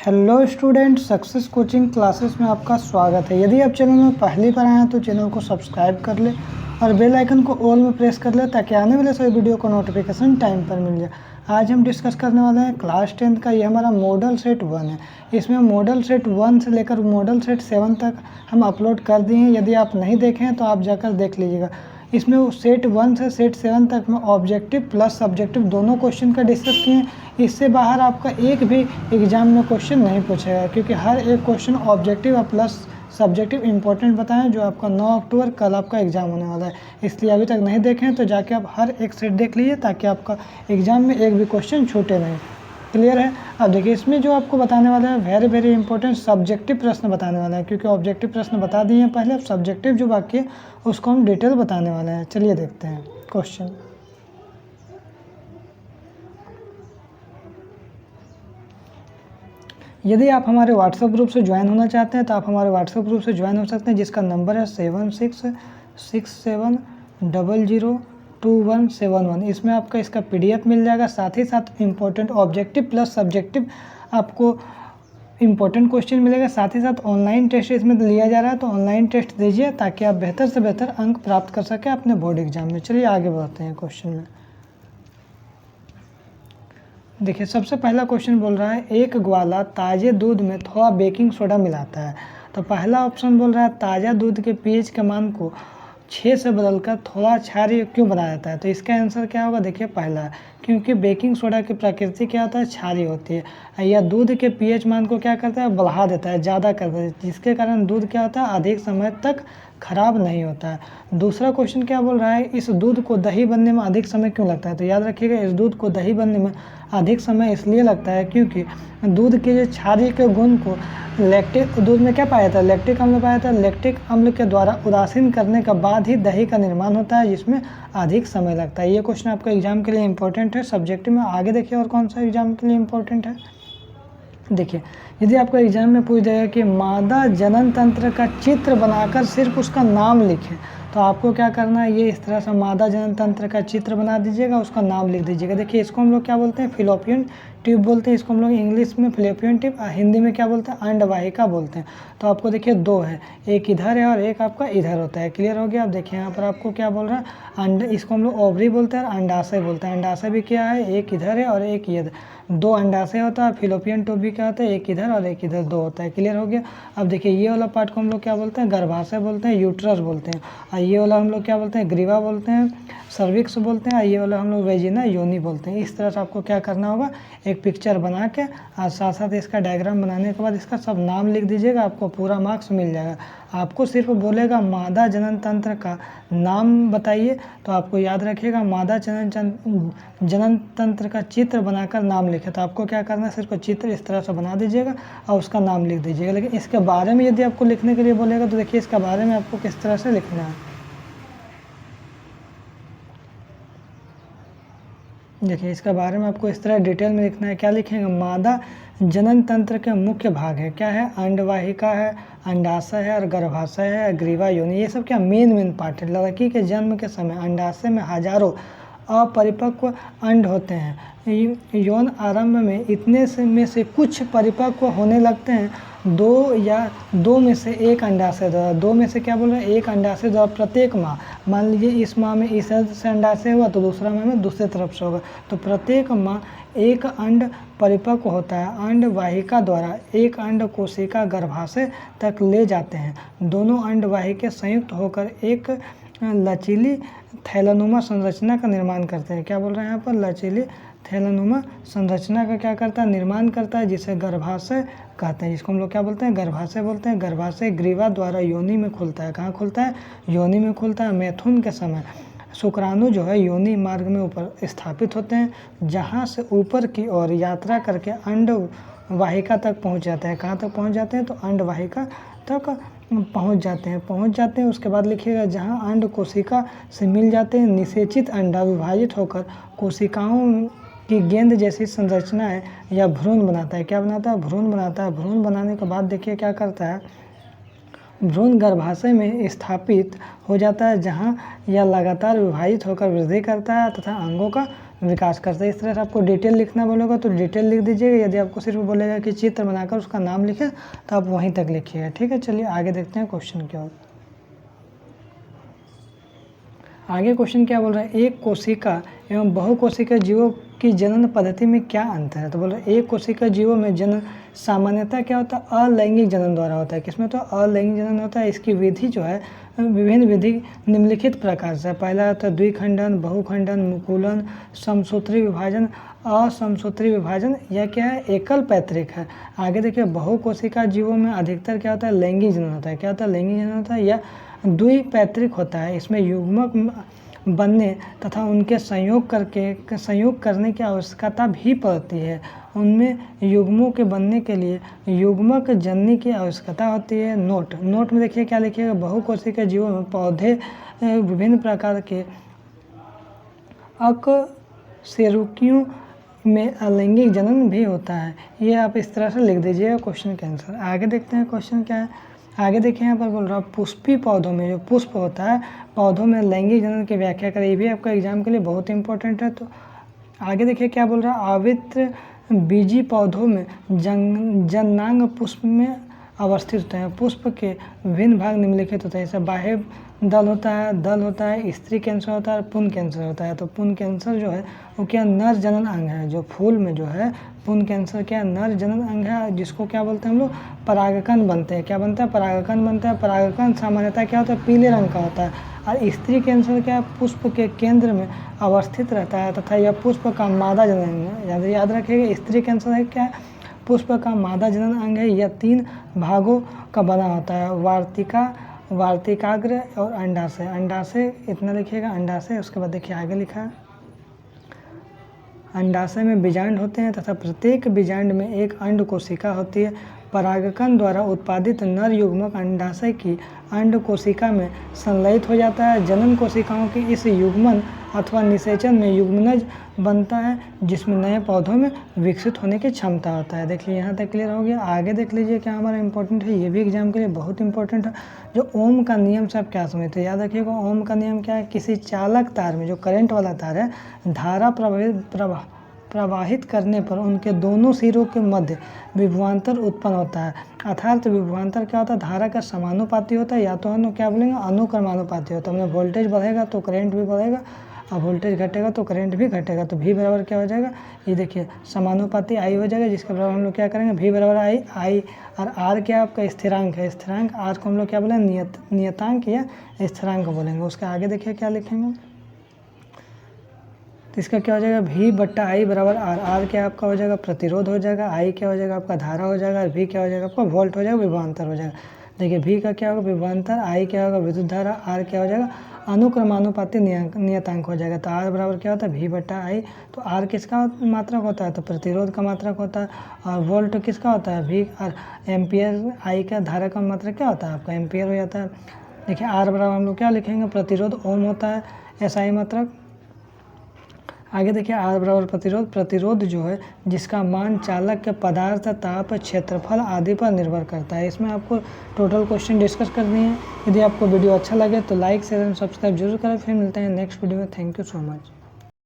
Hello student, success coaching classes में आपका स्वागत है। यदि आप चैनल में पहली बार आए हैं तो चैनल को सब्सक्राइब कर ले और बेल आइकन को ऑल में प्रेस कर ले ताकि आने वाले सभी वीडियो को नोटिफिकेशन टाइम पर मिल जाए। आज हम डिस्कस करने वाले हैं क्लास 10 का। ये हमारा मॉडल सेट 1 है। इसमें मॉडल सेट 1 से लेकर मॉडल सेट 7 तक हम अपलोड कर दिए हैं। यदि आप नहीं देखे हैं तो आप जाकर देख लीजिएगा। इसमें सेट 1 से सेट 7 तक में ऑब्जेक्टिव प्लस सब्जेक्टिव दोनों क्वेश्चन का डिस्कस किए हैं। इससे बाहर आपका एक भी एग्जाम में क्वेश्चन नहीं पूछेगा, क्योंकि हर एक क्वेश्चन ऑब्जेक्टिव और प्लस सब्जेक्टिव इंपॉर्टेंट बताएं, जो आपका 9 अक्टूबर कल आपका एग्जाम होने वाला है। इसलिए अभी तक नहीं देखें तो जाके आप हर एक सेट देख लीजिए ताकि आपका एग्जाम में एक भी क्वेश्चन छूटे नहीं। क्लियर है? अब देखिए, इसमें जो आपको बताने वाला है वेरी वेरी इंपॉर्टेंट सब्जेक्टिव प्रश्न बताने वाला है, क्योंकि ऑब्जेक्टिव प्रश्न बता दिए हैं पहले। अब सब्जेक्टिव जो बाकी है उसको हम डिटेल बताने वाले हैं। चलिए देखते हैं क्वेश्चन। यदि आप हमारे व्हाट्सएप ग्रुप से ज्वाइन होना चाहते हैं तो आप हमारे व्हाट्सएप ग्रुप से ज्वाइन हो सकते हैं, जिसका नंबर है 7667002171। इसमें आपका इसका PDF मिल जाएगा। साथ ही साथ इम्पोर्टेंट ऑब्जेक्टिव प्लस सब्जेक्टिव आपको इम्पोर्टेंट क्वेश्चन मिलेगा। साथ ही साथ ऑनलाइन टेस्ट इसमें लिया जा रहा है, तो ऑनलाइन टेस्ट दीजिए ताकि आप बेहतर से बेहतर अंक प्राप्त कर सकें अपने बोर्ड एग्जाम में। चलिए आगे बढ़ते हैं क्वेश्चन में। देखिए, सबसे पहला क्वेश्चन बोल रहा है एक ग्वाला ताज़े दूध में थोड़ा बेकिंग सोडा मिलाता है। तो पहला ऑप्शन बोल रहा है ताज़ा दूध के pH के मान को 6 से बदलकर थोड़ा क्षारीय क्यों बना देता है। तो इसका आंसर क्या होगा? देखिए, पहला, क्योंकि बेकिंग सोडा की प्रकृति क्या होता है? क्षारीय होती है। यह दूध के pH मान को क्या करता है? बढ़ा देता है, ज़्यादा कर देता है, जिसके कारण दूध क्या होता है? अधिक समय तक खराब नहीं होता है। दूसरा क्वेश्चन क्या बोल रहा है? इस दूध को दही बनने में अधिक समय क्यों लगता है। तो याद रखिएगा, इस दूध को दही बनने में अधिक समय इसलिए लगता है क्योंकि दूध के जो क्षारीय के गुण को लैक्टिक दूध में क्या पाया जाता है? लैक्टिक अम्ल पाया जाता है। लैक्टिक अम्ल के द्वारा उदासीन करने के बाद ही दही का निर्माण होता है, जिसमें अधिक समय लगता है। ये क्वेश्चन आपका एग्जाम के लिए इंपॉर्टेंट है सब्जेक्टिव में। आगे देखिए और कौन सा एग्जाम के लिए इंपॉर्टेंट है। देखिए, यदि आपको एग्जाम में पूछ जाएगा कि मादा जनन तंत्र का चित्र बनाकर सिर्फ उसका नाम लिखें, तो आपको क्या करना है? ये इस तरह से मादा जनन तंत्र का चित्र बना दीजिएगा, उसका नाम लिख दीजिएगा। देखिए, इसको हम लोग क्या बोलते हैं? फिलोपियन ट्यूब बोलते हैं। इसको हम लोग इंग्लिश में फिलोपियन ट्यूब, हिंदी में क्या बोलते हैं? अंडवाहिका बोलते हैं। तो आपको देखिए दो है, एक इधर है और एक आपका इधर होता है। क्लियर हो गया? अब देखिए यहाँ पर आपको क्या बोल रहा है? अंड, इसको हम लोग ओवरी बोलते हैं और अंडाशय बोलते हैं। अंडाशय भी क्या है? एक इधर है और एक इधर, दो अंडाशय होता है। फिलोपियन ट्यूब भी क्या होता है? एक इधर और एक इधर, दो होता है। क्लियर हो गया? अब देखिए, ये वाला पार्ट को हम लोग क्या बोलते हैं? गर्भाशय बोलते हैं, यूट्रस बोलते हैं। और ये वाला हम लोग क्या बोलते हैं? ग्रीवा बोलते हैं, सर्विक्स बोलते हैं। और ये वाला हम लोग वेजिना योनि बोलते हैं। इस तरह से आपको क्या करना होगा? एक पिक्चर बना के और साथ साथ इसका डायग्राम बनाने के बाद इसका सब नाम लिख दीजिएगा, आपको पूरा मार्क्स मिल जाएगा। आपको सिर्फ बोलेगा मादा जनन तंत्र का नाम बताइए, तो आपको याद रखिएगा मादा जनन तंत्र का चित्र बनाकर नाम लिखे। तो आपको क्या करना है? सिर्फ चित्र इस तरह से बना दीजिएगा और उसका नाम लिख दीजिएगा। लेकिन इसके बारे में यदि आपको लिखने के लिए बोलेगा तो देखिए, इसके बारे में आपको किस तरह से लिखना है। देखिए, इसके बारे में आपको इस तरह डिटेल में लिखना है। क्या लिखेंगे? मादा जनन तंत्र के मुख्य भाग है, क्या है? अंडवाहिका है, अंडाशय है और गर्भाशय है, ग्रीवा योनि। ये सब क्या मेन पार्ट है। लड़की के जन्म के समय अंडाशय में हजारों अपरिपक्व अंड होते हैं। यौन आरंभ में इतने से कुछ परिपक्व होने लगते हैं। दो में से एक अंडाशय द्वारा, दो में से क्या बोल रहे हैं? एक अंडाशय द्वारा प्रत्येक माह, मान लीजिए इस माह में इस से अंडाशय हुआ तो दूसरा माह में दूसरे तरफ से होगा, तो प्रत्येक माह एक अंड परिपक्व होता है। अंड वाहिका द्वारा एक अंड कोशिका गर्भाशय तक ले जाते हैं। दोनों अंड वाहिका संयुक्त होकर एक लचीली थैलानुमा संरचना का निर्माण करते हैं। क्या बोल रहे हैं यहाँ पर? लचीली थैलानुमा संरचना का क्या करता है? निर्माण करता है, जिसे गर्भाशय कहते हैं। जिसको हम लोग क्या बोलते हैं? गर्भाशय बोलते हैं। गर्भाशय ग्रीवा द्वारा योनि में खुलता है। कहाँ खुलता है? योनि में खुलता है। मैथुन के समय शुक्राणु जो है योनि मार्ग में ऊपर स्थापित होते हैं, जहाँ से ऊपर की ओर यात्रा करके अंड वाहिका तक पहुँच जाते हैं। कहाँ तक पहुँच जाते हैं? तो अंड वाहिका तक पहुँच जाते हैं। उसके बाद लिखिएगा जहाँ अंड कोशिका से मिल जाते हैं, निषेचित अंडा विभाजित होकर कोशिकाओं की गेंद जैसी संरचना है या भ्रूण बनाता है। क्या बनाता है? भ्रूण बनाता है। भ्रूण बनाने के बाद देखिए क्या करता है? भ्रूण गर्भाशय में स्थापित हो जाता है, जहां यह लगातार विभाजित होकर वृद्धि करता है तथा अंगों का विकास करता है। इस तरह से आपको डिटेल लिखना बोलेगा तो डिटेल लिख दीजिएगा। यदि आपको सिर्फ बोलेगा कि चित्र बनाकर उसका नाम लिखे तो आप वहीं तक लिखिएगा। ठीक है, चलिए आगे देखते हैं क्वेश्चन क्या होता है। आगे क्वेश्चन क्या बोल रहा है, एक कोशिका एवं बहुकोशिका जीवों की जनन पद्धति में क्या अंतर है। तो बोल रहा है एक कोशिका जीवों में जनन सामान्यतः क्या होता है, अलैंगिक जनन द्वारा होता है। किसमें, तो अलैंगिक जनन होता है। इसकी विधि जो है विभिन्न विधि निम्नलिखित प्रकार से। पहला होता है द्विखंडन, बहुखंडन, मुकुलन, समसूत्री विभाजन, असमसूत्री विभाजन, या क्या है, एकल पैतृक है। आगे देखिए, बहुकोशिका जीवों में अधिकतर क्या होता है, लैंगिक जनन होता है। क्या होता है, लैंगिक जनन होता है या द्विपैतृक होता है। इसमें युग्मक बनने तथा उनके संयोग करने की आवश्यकता भी पड़ती है। उनमें युग्मों के बनने के लिए युग्मक जननी की आवश्यकता होती है। नोट में देखिए क्या लिखिएगा, बहुकोशिका जीवों में पौधे विभिन्न प्रकार के अकशेरुकियों में अलैंगिक जनन भी होता है। ये आप इस तरह से लिख दीजिएगा क्वेश्चन के आंसर। आगे देखते हैं क्वेश्चन क्या है। आगे देखिए यहाँ पर बोल रहा है पुष्पी पौधों में, जो पुष्प होता है पौधों में लैंगिक जनन की व्याख्या करें। ये भी आपका एग्जाम के लिए बहुत इंपॉर्टेंट है। तो आगे देखिए क्या बोल रहा है, आवृत बीजी पौधों में जनांग पुष्प में अवस्थित होते हैं। पुष्प के विभिन्न भाग निम्नलिखित होते हैं। जैसे बाह्य दल होता है, स्त्री कैंसर होता है, पुंज कैंसर होता है। तो पुंज कैंसर जो है वो क्या, नर जनन अंग है। जो फूल में जो है पुंज कैंसर क्या, नर जनन अंग है, जिसको क्या बोलते हैं हम लोग, परागकण बनते हैं। क्या बनता है, परागकण बनता है। परागकण सामान्यतः क्या होता है, पीले रंग का होता है। और स्त्री कैंसर क्या है, पुष्प के केंद्र में अवस्थित रहता है तथा यह पुष्प का मादा जनन अंग है। याद रखिएगा, स्त्री कैंसर है क्या है, पुष्प का मादा जनन अंग है। यह 3 भागों का बना होता है, वार्तिकाग्र और अंडाशय। अंडाशय इतना लिखिएगा, अंडाशय। उसके बाद देखिए आगे लिखा है, अंडाशय में बीजांड होते हैं तथा प्रत्येक बीजांड में एक अंड कोशिका होती है। परागकण द्वारा उत्पादित नर युग्मक अंडाशय की अंड कोशिका में संलयित हो जाता है। जनन कोशिकाओं के इस युग्मन अथवा निषेचन में युग्मनज बनता है, जिसमें नए पौधों में विकसित होने की क्षमता होता है। देखिए यहाँ तक क्लियर हो गया। आगे देख लीजिए क्या हमारा इंपॉर्टेंट है, ये भी एग्जाम के लिए बहुत इंपॉर्टेंट है। जो ओम का नियम से आप क्या समझते हैं, याद रखिएगा ओम का नियम क्या है, किसी चालक तार में, जो करंट वाला तार है, धारा प्रवाहित करने पर उनके दोनों सिरों के मध्य विभवांतर उत्पन्न होता है। अर्थात विभवांतर क्या होता है, धारा का समानुपाती होता है, या तो क्या बोलेंगे, अनुक्रमानुपाती होता है। मतलब वोल्टेज बढ़ेगा तो करंट भी बढ़ेगा, और वोल्टेज घटेगा तो करंट भी घटेगा। तो V बराबर क्या हो जाएगा, ये देखिए समानुपाती I हो जाएगा, जिसके बराबर हम लोग क्या करेंगे, V बराबर I। और R क्या आपका स्थिरांक है, स्थिरांक R को हम लोग क्या बोलेंगे, नियतांक या स्थिरांक बोलेंगे। उसके आगे देखिए क्या लिखेंगे, तो इसका क्या हो जाएगा, V/I बराबर R क्या आपका हो जाएगा, प्रतिरोध हो जाएगा। I क्या हो जाएगा आपका धारा हो जाएगा, और V क्या हो जाएगा आपका वोल्ट हो जाएगा, विभवांतर हो जाएगा। देखिए V का क्या होगा, विभवांतर, I क्या होगा, विद्युत धारा, R क्या हो जाएगा, अनुक्रमानुपाती नियतांक हो जाएगा। तो R बराबर क्या होता है, V/I। तो R किसका मात्रक होता है, तो प्रतिरोध का मात्रक होता है। और वोल्ट किसका होता है, V। और एम्पियर I का धारा का मात्रक क्या होता है आपका, एम्पियर हो जाता है। देखिए R बराबर हम लोग क्या लिखेंगे, प्रतिरोध ओम होता है, SI मात्रक। आगे देखिए R बराबर प्रतिरोध जो है जिसका मान चालक के पदार्थ, ताप, क्षेत्रफल आदि पर निर्भर करता है। इसमें आपको टोटल क्वेश्चन डिस्कस करनी है। यदि आपको वीडियो अच्छा लगे तो लाइक, शेयर एंड सब्सक्राइब जरूर करें। फिर मिलते हैं नेक्स्ट वीडियो में। Thank you so much.